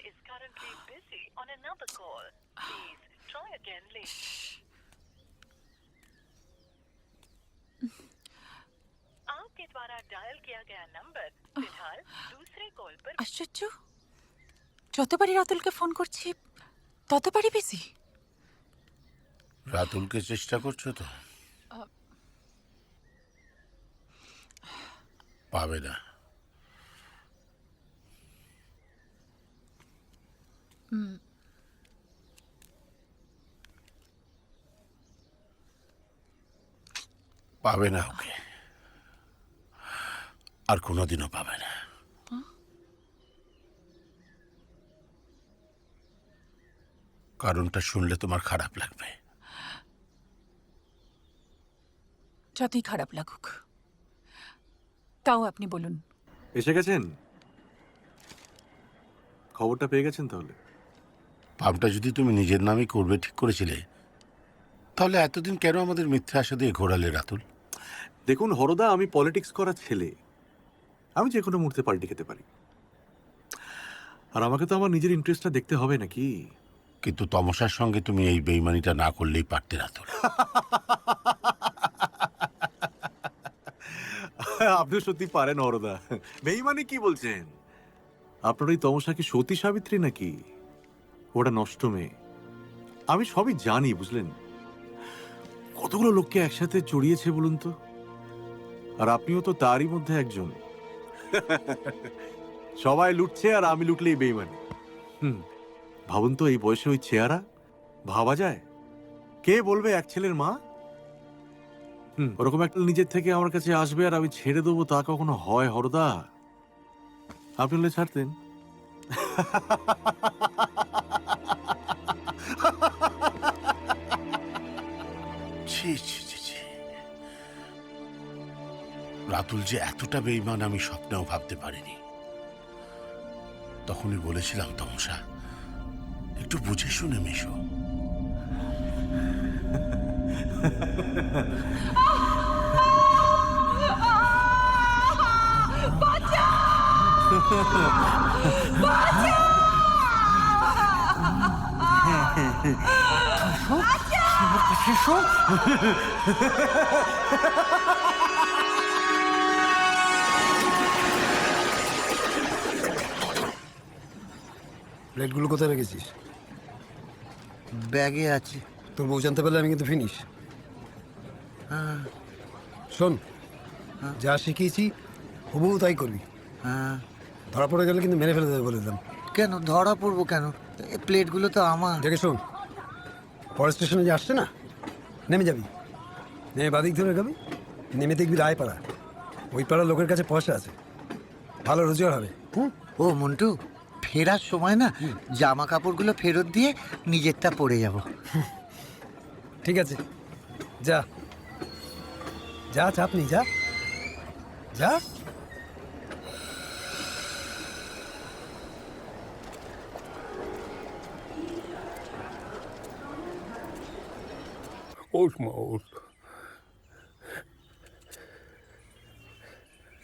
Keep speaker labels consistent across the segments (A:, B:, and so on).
A: is currently busy on another call. Please try again later. आपके द्वारा dial किया गया नंबर फिलहाल दूसरे कॉल पर।
B: আশ্চর্য, যতবারই রাতুলকে ফোন করছি ততবারই বিজি।
C: রাতুলকে চেষ্টা করছো তো? পাবে না। পাবে না ওকে, আর কোনোদিনও পাবে না। কারণটা শুনলে তোমার খারাপ লাগবে।
B: যতই খারাপ লাগুক, তাও আপনি বলুন।
D: এসে গেছেন? খবরটা পেয়ে গেছেন তাহলে?
C: পাম্পটা যদি তুমি নিজের নামই করবে ঠিক করেছিলে, তাহলে এতদিন কেন আমাদের মিথ্যে আশা দিয়ে ঘোরালে রাতুল?
D: দেখুন হরদা, আমি পলিটিক্স করা ছেলে, আমি যে কোনো মুহূর্তে পাল্টে খেতে পারি, আর আমাকে তো আমার নিজের ইন্টারেস্টটা দেখতে হবে নাকি?
C: কিন্তু তমসার সঙ্গে তুমি এই বেইমানিটা না করলেই পারতে রাতুল।
D: আপনি সত্যি পারেন হরদা। বেইমানি কি বলছেন? আপনার ওই তমসা কি সতী সাবিত্রী নাকি? ওটা নষ্ট মেয়ে। আমি সবই জানি, বুঝলেন? কতগুলো লোককে একসাথে জড়িয়েছে বলুন তো, আর আপনিও তো তারই মধ্যে একজন। সবাই লুটছে আর আমি লুটলেই বেইমানি। ভাবুন তো, এই বয়সে ওই চেহারা ভাবা যায়? কে বলবে এক ছেলের মা? ওরকম একটা নিজের থেকে আমার কাছে আসবে আর আমি ছেড়ে দেবো, তা কখনো হয় হরদা? আপনি হলে ছাড়তেন?
C: ছি ছি ছি ছি। রাতুল যে এতটা বেইমান আমি স্বপ্নেও ভাবতে পারিনি। তখনই বলেছিলাম তমসা, একটু বুঝে শুনে মেশো।
E: প্লেটগুলো কোথায় রেখেছিস?
F: ব্যাগে আছে।
E: তোর বউ জানতে পারলে আমি কিন্তু ফিনিশ। শোন, যা শিখিয়েছি হুবহু তাই করবি।
F: হ্যাঁ,
E: ধরা পড়ে গেলে কিন্তু মেরে ফেলে দেবে বলে দিলাম।
F: কেন ধরা পড়বো কেন? এই প্লেটগুলো তো আমার।
E: দেখে শোন, ফরেস্ট স্টেশনে যে আসছে না, নেমে যাবি, নেমে বাদিক ধরে যাবি, নেমে দেখবি রায়পাড়া। ওই পাড়ার লোকের কাছে পয়সা আছে, ভালো রোজগার হবে।
F: ও মন্টু, ফেরার সময় না জামা কাপড়গুলো ফেরত দিয়ে নিজেরটা পরে যাব।
E: ঠিক আছে, যা যা, চাপ নেই, যা যা।
G: ওঠ মা, ওঠ।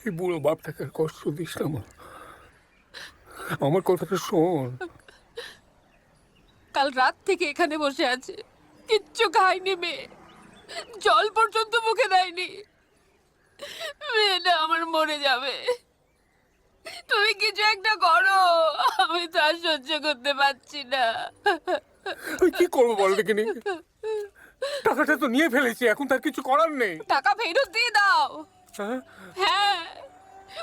G: এই বুড়ো বাপটাকে আর কষ্ট দিস না মা, আমার কথাটা শোন।
B: কাল রাত থেকে এখানে বসে আছে, কিচ্ছু খায়নি মেয়ে, জল পর্যন্ত মুখে দেয়নি। মেয়েটা আমার মরে যাবে, তুমি কিছু একটা করো, আমি তো আর সহ্য করতে পারছি না।
G: আমি কি করবো বলো দেখিনি? টাকাটা তো নিয়ে ফেলেছি, এখন তার কিছু করার নেই।
B: টাকা ফেরত দিয়ে দাও।
G: হ্যাঁ?
B: হ্যাঁ,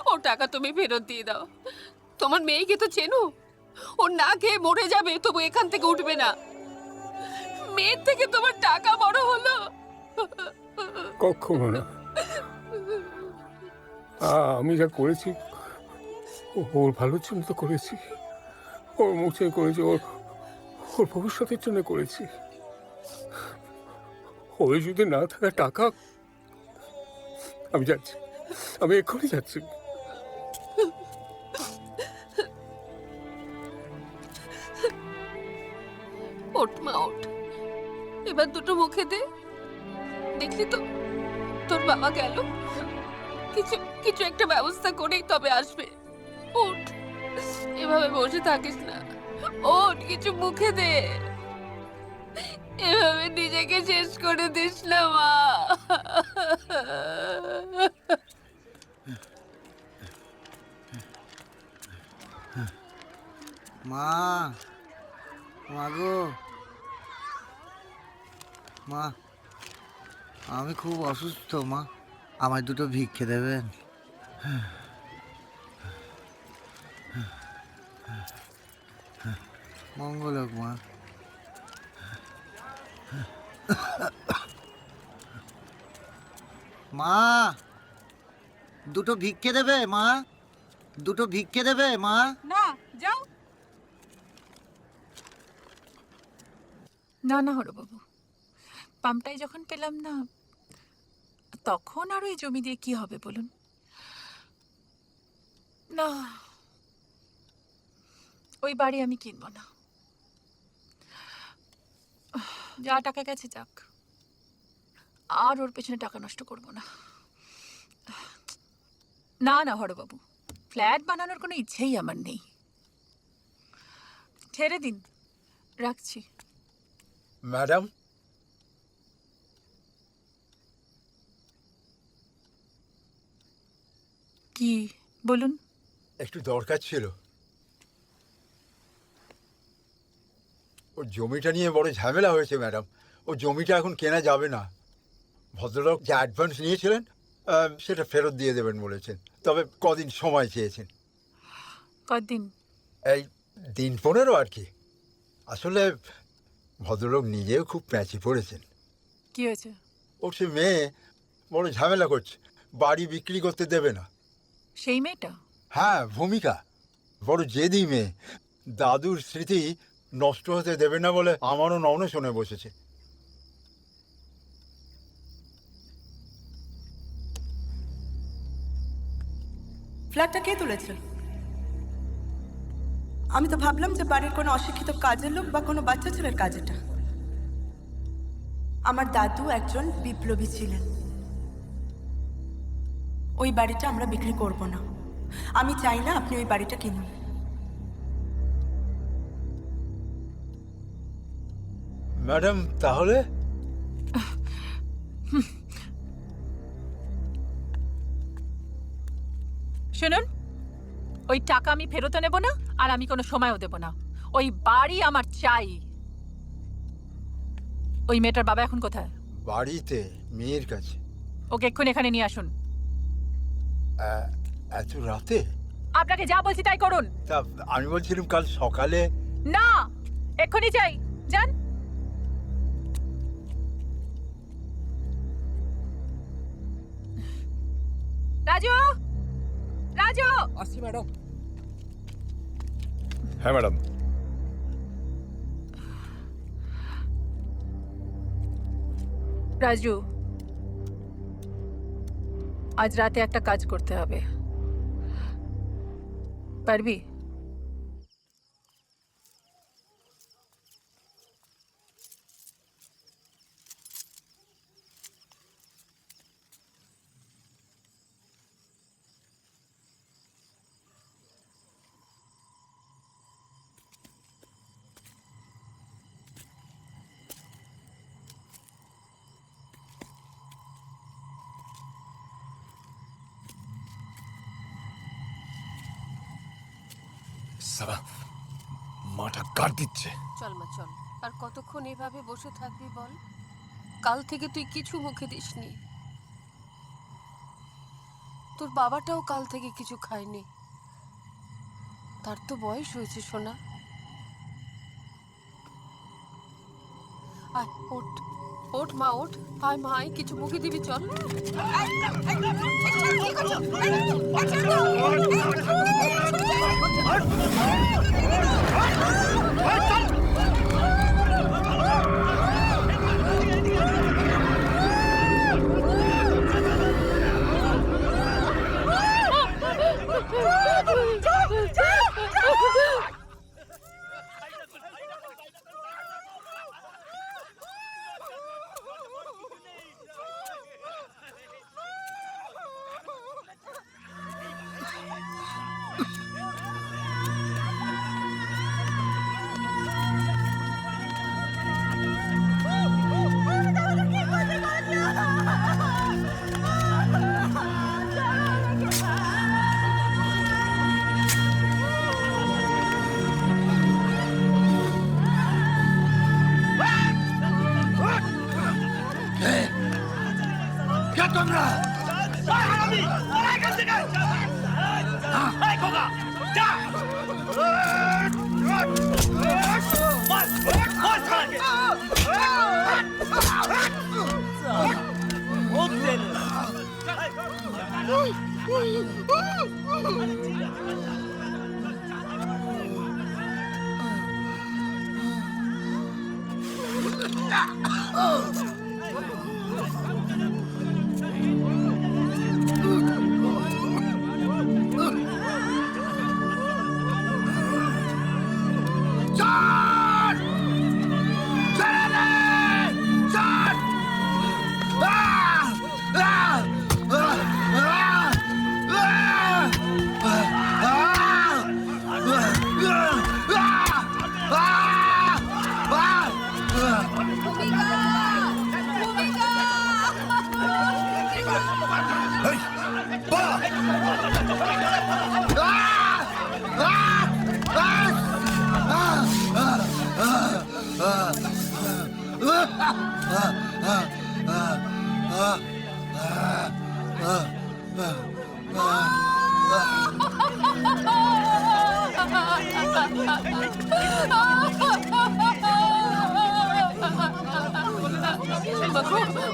B: ও টাকা তুমি ফেরত দিয়ে দাও। তোমার মেয়েকে তো চেনো, ও না খেয়ে মরে যাবে তবু এখান থেকে উঠবে না। মেয়ের থেকে তোমার টাকা বড় হলো?
G: কখনো না। আমি যা করেছি ওর ভালোর জন্য তো করেছি, ওর মুখে করেছি, ওর ভবিষ্যতের জন্য করেছি। ওই যদি না থাকা টাকা, আমি যাচ্ছি, আমি এক্ষুনি যাচ্ছি।
B: ওঠ মা, ওঠ, এবার দুটো মুখে দে। দেখলি তো তোর বাবা গেল, কিছু কিছু একটা ব্যবস্থা করেই তবে আসবে। ওঠ, এভাবে বসে থাকিস না। ওঠ, কিছু মুখে দে। এভাবে নিজেকে শেষ করে দিস না মা।
F: মা, মা গো, মা, আমি খুব অসুস্থ মা, আমায় দুটো ভিক্ষে দেবেন? মঙ্গল হোক মা। মা, দুটো ভিক্ষে দেবে মা? দুটো ভিক্ষে দেবে মা?
B: না, যাও। না না হরবাবু, পাম্পটাই যখন পেলাম না, তখন আর ওই জমি দিয়ে কি হবে বলুন? না, ওই বাড়ি আমি কিনবো না। যা টাকা গেছে যাক, আর ওর পেছনে টাকা নষ্ট করবো না। না না হরবাবু, ফ্ল্যাট বানানোর কোনো ইচ্ছেই আমার নেই। ছেড়ে দিন, রাখছি।
H: ম্যাডাম,
B: কি বলুন?
H: একটু দরকার ছিল। ওর জমিটা নিয়ে বড় ঝামেলা হয়েছে ম্যাডাম। ও জমিটা এখন কেনা যাবে না। ভদ্রলোক যে অ্যাডভান্স নিয়েছিলেন সেটা ফেরত দিয়ে দেবেন বলেছেন, তবে কদিন সময় চেয়েছেন।
B: কদিন?
H: এই দিন 15 আর কি। আসলে ভদ্রলোক নিজেও খুব প্যাঁচে পড়েছেন।
B: কি হয়েছে?
H: ওর সে মেয়ে বড় ঝামেলা করছে, বাড়ি বিক্রি করতে দেবে না।
B: সেই মেয়েটা?
H: হ্যাঁ, ভূমিকা বড় জেদি মেয়ে। দাদুর স্মৃতি নষ্ট হতে দেবে না বলে আমারও নগ্ন শুনে বসেছে।
I: ফ্ল্যাটটা কে তুলেছে? আমি তো ভাবলাম যে বাড়ির কোনো অশিক্ষিত কাজের লোক বা কোনো বাচ্চা ছেলের কাজ এটা। আমার দাদু একজন বিপ্লবী ছিলেন। ওই বাড়িটা আমরা বিক্রি করব না। আমি চাই না আপনি ওই বাড়িটা কিনুন।
H: ম্যাডাম, তাহলে
B: শুনুন, ওই টাকা আমি ফেরত নেব না, আর আমি কোনো সময়ও দেব না। ওই বাড়ি আমার চাই। ওই মেয়েটার বাবা এখন কোথায়?
H: বাড়িতে, মেয়ের কাছে।
B: ওকে এক্ষুনি এখানে নিয়ে আসুন।
H: এত রাতে?
B: আপনাকে যা বলছি তাই করুন।
H: তা আমি বলছিলাম কাল সকালে।
B: না, এক্ষুনি চাই, যান। রাজু, রাজু।
G: আসছি ম্যাডাম। হ্যাঁ ম্যাডাম।
B: রাজু, আজ রাতে একটা কাজ করতে হবে, পারবি?
G: সারা মাথা গাড় দিচ্ছে।
J: চল মা চল, আর কতক্ষণ এভাবে বসে থাকবি বল? কাল থেকে তুই কিছু মুখে দিসনি। তোর বাবাটাও কাল থেকে কিছু খায়নি। তার তো বয়স হয়েছে সোনা। আয় ওঠ, ওঠ মা ওঠ। আয় মা আয়, কিছু মুখে দিবি চল।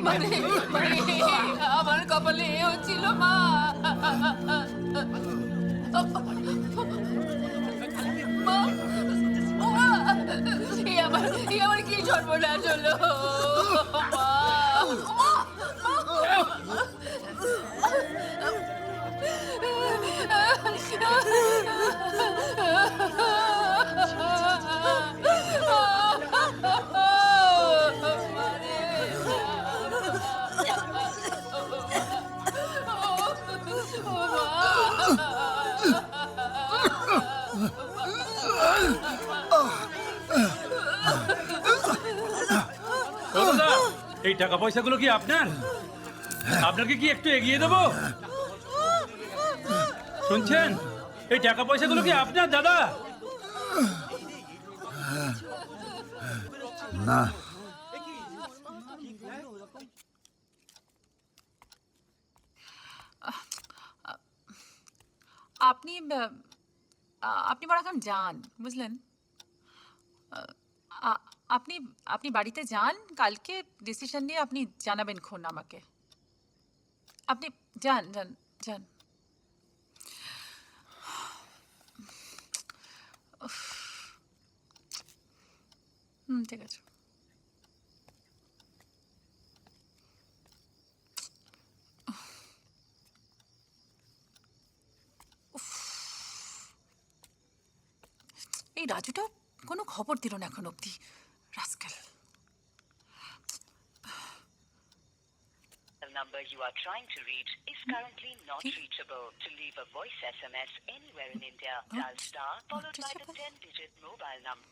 B: মানে মানে আমার কপালে এ হচ্ছিল মা। মা, মা, এ আমার কি সর্বনাশ হলো মা।
K: এই টাকা পয়সাগুলো কি আপনার? আপনাকে কি একটু এগিয়ে দেবো? শুনছেন, এই টাকা পয়সাগুলো কি আপনার দাদা?
F: না,
L: আপনি আপনি বড় এখন যান, বুঝলেন? আপনি আপনি বাড়িতে যান, কালকে ডিসিশন নিয়ে আপনি জানাবেন খন আমাকে। আপনি যান যান যান। ঠিক আছে। এই রাজুটা কোনো খবর দিল না এখন অব্দি, rascal.
A: The number you are trying to reach is currently not reachable. To leave a voice SMS anywhere in India, dial star followed by the 10-digit mobile number.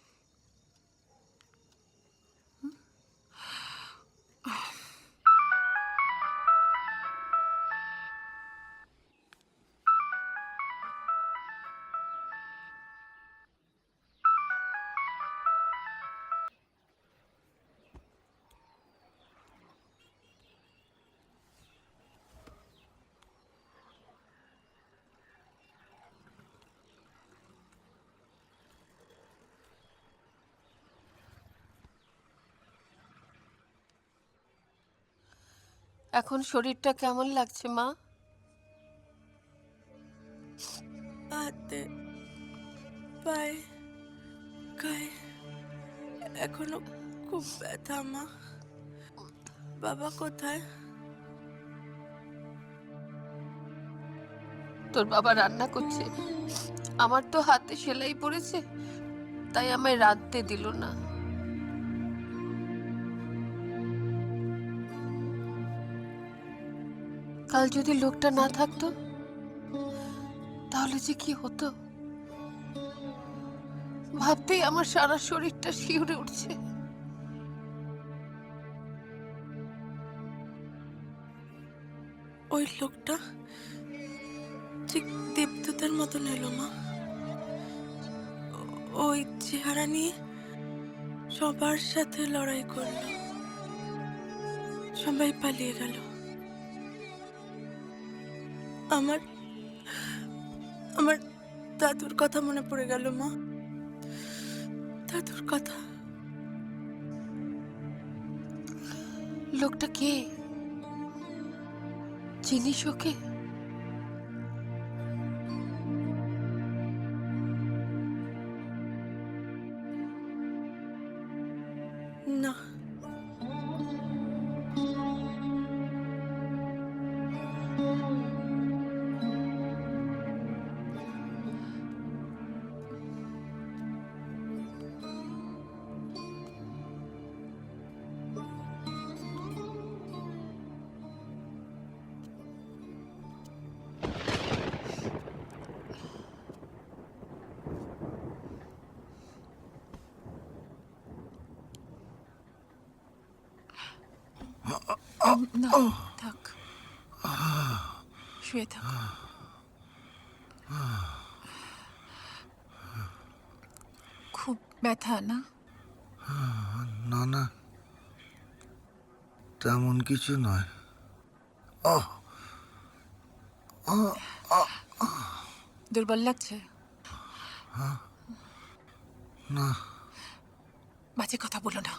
J: এখন শরীরটা কেমন লাগছে মা?
I: হাতে পায়ে গায়ে এখনো খুব ব্যথা মা। বাবা কোথায়?
J: তোর বাবা রান্না করছে। আমার তো হাতে সেলাই পড়েছে, তাই আমায় রাঁধতে দিল না। কাল যদি লোকটা না থাকতো তাহলে যে কি হতো ভাবতেই আমার সারা শরীরটা শিউরে উঠছে।
I: ওই লোকটা ঠিক দেবদূতের মতন এলো মা। ওই চেহারা নিয়ে সবার সাথে লড়াই করলো, সবাই পালিয়ে গেল। আমার আমার দাদুর কথা মনে পড়ে গেল মা, দাদুর কথা।
J: লোকটা কে? চিনিস ওকে?
I: না।
L: না থাক, শুয়ে থাক। খুব ব্যথা না?
F: না না, তেমন কিছু নয়।
L: দুর্বল লাগছে?
F: না।
L: বাজে কথা বলো না।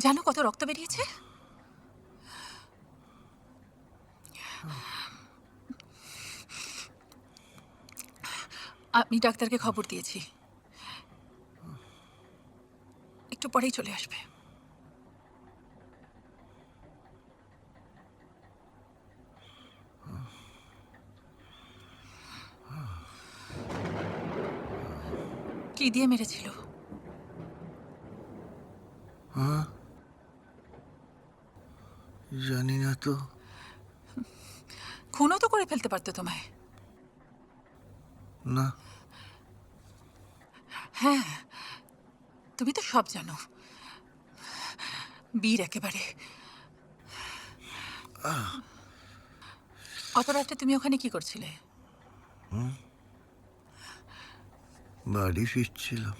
L: জানো কত রক্ত বেরিয়েছে? আমি ডাক্তারকে খবর দিয়েছি, একটু পরেই চলে আসবে। কি দিয়ে মেরেছিল?
F: জানি না তো।
L: খুনও তো করে ফেলতে পারতো তোমায়।
F: না।
L: হ্যাঁ, তুমি তো সব জানো। বীর একেবারে। অত রাতে তুমি ওখানে কি করছিলে?
F: বাড়ি ফিরছিলাম।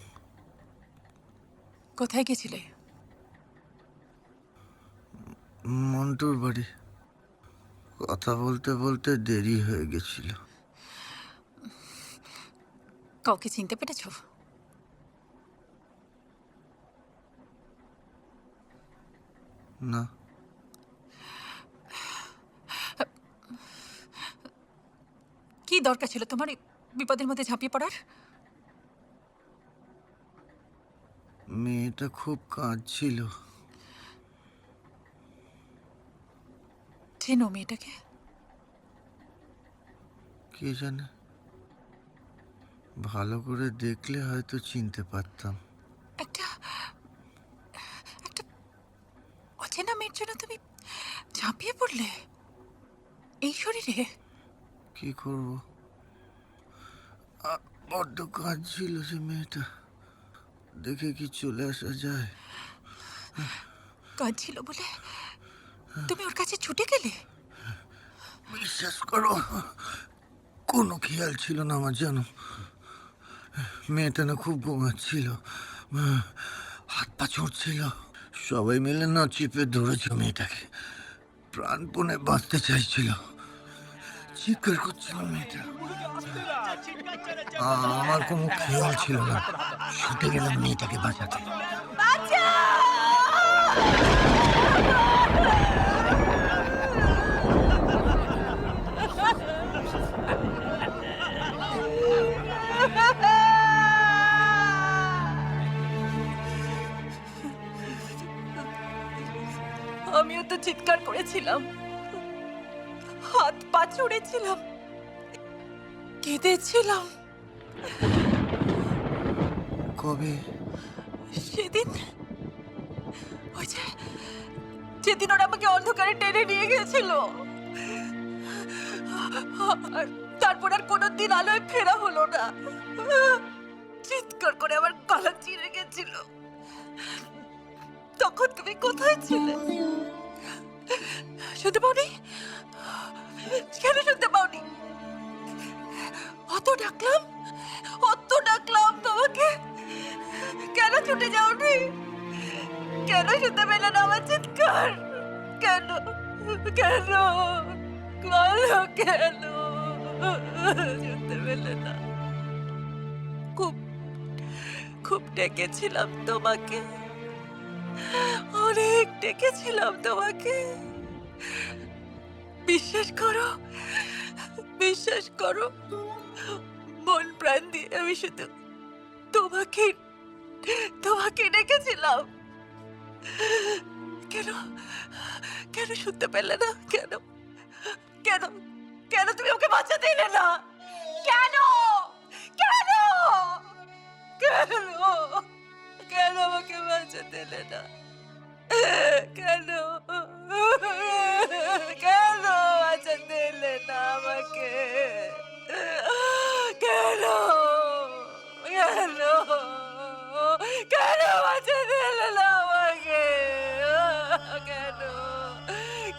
L: কোথায় গেছিলে?
F: মন্টুর বাড়ি। কথা বলতে বলতে দেরি হয়ে গেছিল।
L: কাউকে চিনতে পেরেছো?
F: না।
L: কি দরকার ছিল তোমার এই বিপদের মধ্যে ঝাঁপিয়ে পড়ার?
F: মেয়েটা খুব কাঁদছিল।
L: চেনো মেয়েটাকে?
F: কে জানে, ভালো করে দেখলে হয়তো চিনতে পারতাম।
L: একটা অচেনা মেয়ের জন্য তুমি ঝাঁপিয়ে পড়লে এই শরীরে?
F: কি করব, বড্ড কাঁদছিল যে মেয়েটা। দেখে কি চলে আসা যায়?
L: কাঁদছিল বলে তুমি ওর কাছে ছুটে গেলে?
F: বিশ্বাস করো, কোনো খেয়াল ছিল না আমার, জানো। মেয়েটা না খুব ঘুমাচ্ছিল, হাত পা ছুটছিল। সবাই মিলে না চিপে ধরেছে মেয়েটাকে। প্রাণপণে বাঁচতে চাইছিল, চিৎকার করছিল মেয়েটা। আমার কোনো খেয়াল ছিল না, ছুটে গেলাম মেয়েটাকে বাঁচাতে।
I: আমিও তো চিৎকার করেছিলাম, হাত পা ছুড়েছিলাম, কেঁদেছিলাম।
F: কবে?
I: সেদিন, ওই যে যেদিন ওরা আমাকে অন্ধকারে টেনে নিয়ে গেছিল, আর তারপর আর কোনোদিন আলোয় ফেরা হলো না। চিৎকার করে আমার গলা চিড়ে গেছিল। তখন তুমি কোথায় ছিলে? শুনতে পাওনি? কেন শুনতে পাওনি? অত ডাকলাম তোমাকে, কেন ছুটে যাওনি? কেন শুনতে পেলে না আমার চিৎকার? কেন কেন বলো, কেন শুনতে পেলে না? খুব খুব ডেকেছিলাম তোমাকে, অনেক ডেকেছিলাম তোমাকে। বিশ্বাস করো, মন প্রাণ দিয়ে আমি শুধু তোমাকে তোমাকে ডেকেছিলাম। কেন কেন শুনতে পেলে না? কেন কেন কেন তুমি ওকে বাঁচাতে এলে না? কেন কেন কেন কেন আমাকে বাঁচাতে এলে না? কেন কেন বাঁচাতে এলে না আমাকে? কেন কেন কেন বাঁচাতে এলে না আমাকে? কেন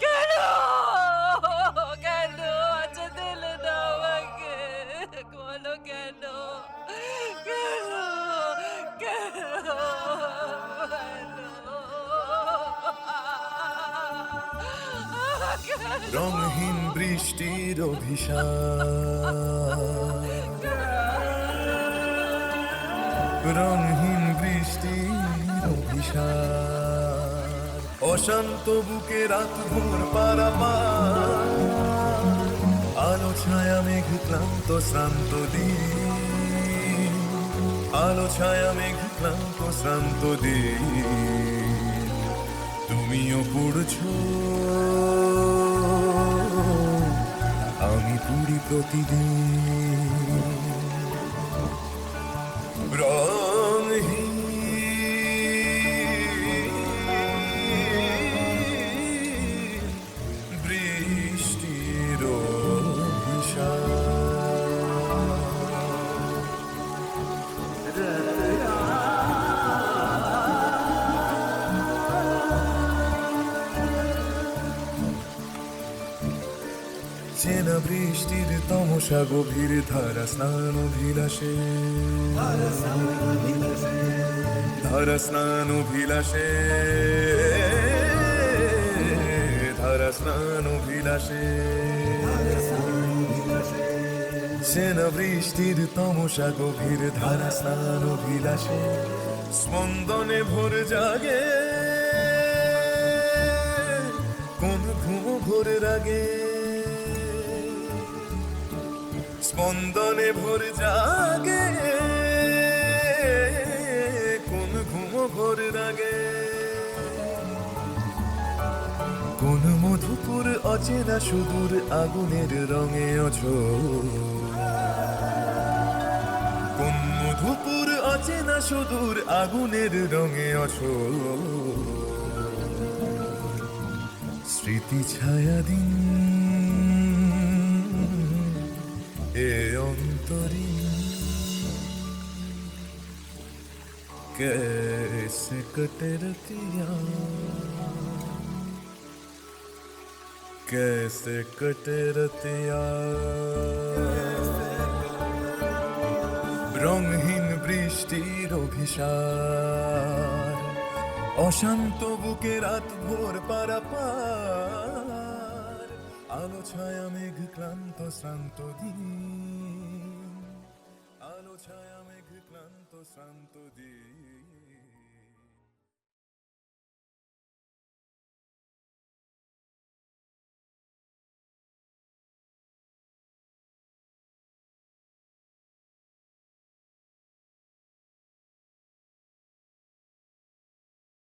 I: কেন কেন বাঁচাতে এলে না আমাকে? বলো কেন কেন কেন
M: রঙহীন বৃষ্টির অভিশাপ, রঙহীন বৃষ্টির অভিশাপ, অশান্ত বুকে রাত ভোর পারাপার, আলো ছায়া মেঘ ক্লান্ত শ্রান্ত দিন, আলো ছায়া মেঘ ক্লান্ত শ্রান্ত দিন, তুমিও পড়ছো আমি পুরি প্রতিদিন। রঙহীন বৃষ্টির অভিশাপ। চেনা বৃষ্টির তমসা গভীর ধারা স্নান অভিলাষে, ধারা স্নান অভিলাষে, ধারা স্নান অভিলাষে, চেনা বৃষ্টির তমসা গভীর ধারা স্নান অভিলাষে, স্পন্দনে ভোর জাগে কোন ঘুম ভোরের আগে, স্পন্দনে ভোর জাগে কোন ঘুম ভোরের আগে, কোন মধুপুর অচেনা সুদূর আগুনের রঙে অছো, কোন মধুপুর অচেনা সুদূর আগুনের রঙে অছো, স্মৃতি ছায়া দিন এ অন্তরীণ, कैसे कटे रतियाँ, कैसे कटे रतियाँ। রঙহীন বৃষ্টির অভিশাপ, অশান্ত বুকে রাত ভোর পারাপার, আলো ছায়া মেঘ ক্লান্ত শ্রান্ত দিন, আলো ছায়া মেঘ ক্লান্ত শ্রান্ত দিন।